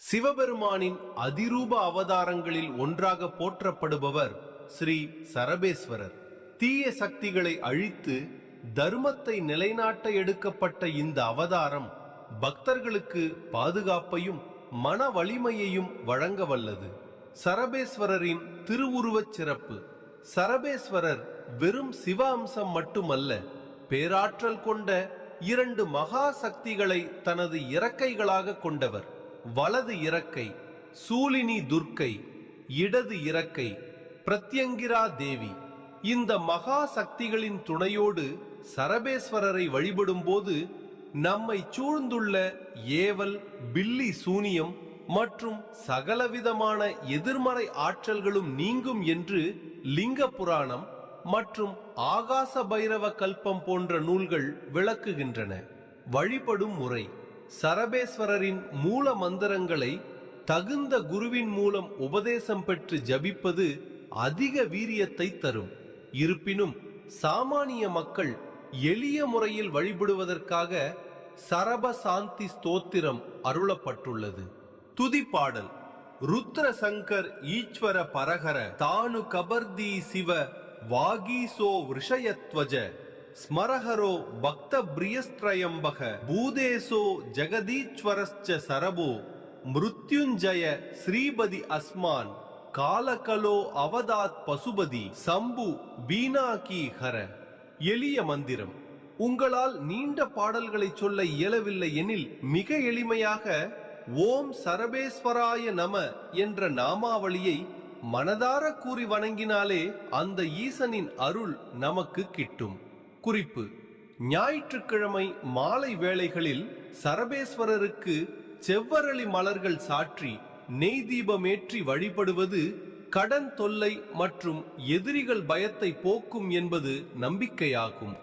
சிவபெருமானின் அதிரூப அவதாரங்களில் ஒன்றாக போற்றப்படுபவர் ஸ்ரீ சரபேஸ்வரர். தீய சக்திகளை அழித்து தர்மத்தை நிலைநாட்ட எடுக்கப்பட்ட இந்த அவதாரம் பக்தர்களுக்கு பாதுகாப்பையும் மன வலிமையையும் வழங்க வல்லது. சரபேஸ்வரரின் திருவுருவச் சிறப்பு. சரபேஸ்வரர் வெறும் சிவ அம்சம் மட்டுமல்ல, பேராற்றல் கொண்ட 2 மகா சக்திகளை தனது இறக்கைகளாக கொண்டவர். வலது இறக்கை சூலினி துர்க்கை, இடது இறக்கை பிரத்யங்கிரா தேவி. இந்த மகா சக்திகளின் துணையோடு சரபேஸ்வரரை வழிபடும் போது நம்மை சூழ்ந்துள்ள ஏவல், பில்லி சூனியம் மற்றும் சகலவிதமான எதிர்மறை ஆற்றல்களும் நீங்கும் என்று லிங்க புராணம் மற்றும் ஆகாச பைரவ கல்பம் போன்ற நூல்கள் விளக்குகின்றன. வழிபடும் முறை. சரபேஸ்வரரின் மூல மந்திரங்களை தகுந்த குருவின் மூலம் உபதேசம் பெற்று ஜபிப்பது அதிக வீரியத்தை தரும். இருப்பினும் சாமானிய மக்கள் எளிய முறையில் வழிபடுவதற்காக சரப சாந்தி ஸ்தோத்திரம் அருளப்பட்டுள்ளது. துதிப்பாடல். ருத்ர சங்கர் ஈஸ்வர பரகர தானு கபர்தி சிவ வாகீசோ விருஷயத்வஜ ஸ்மரஹரோ பக்த பிரியஸ்த்ரயம்பக பூதேசோ ஜெகதீஸ்வரஸ்ச சரபோ மிருத்யுஞ்சய ஸ்ரீபதி அஸ்மான் காலகலோ அவதாத் பசுபதி சம்பு பீனாகி ஹர. எளிய மந்திரம். உங்களால் நீண்ட பாடல்களை சொல்ல இயலவில்லை எனில் மிக எளிமையாக ஓம் சரபேஸ்வராய நம என்ற நாமாவளியை மனதார கூறி வணங்கினாலே அந்த ஈசனின் அருள் நமக்கு கிட்டும். குறிப்பு: ஞாயிற்றுக்கிழமை மாலை வேளைகளில் சரபேஸ்வரருக்கு செவ்வரளி மலர்கள் சாற்றி நெய் தீபமேற்றி வழிபடுவது கடன் தொல்லை மற்றும் எதிரிகள் பயத்தை போக்கும் என்பது நம்பிக்கையாகும்.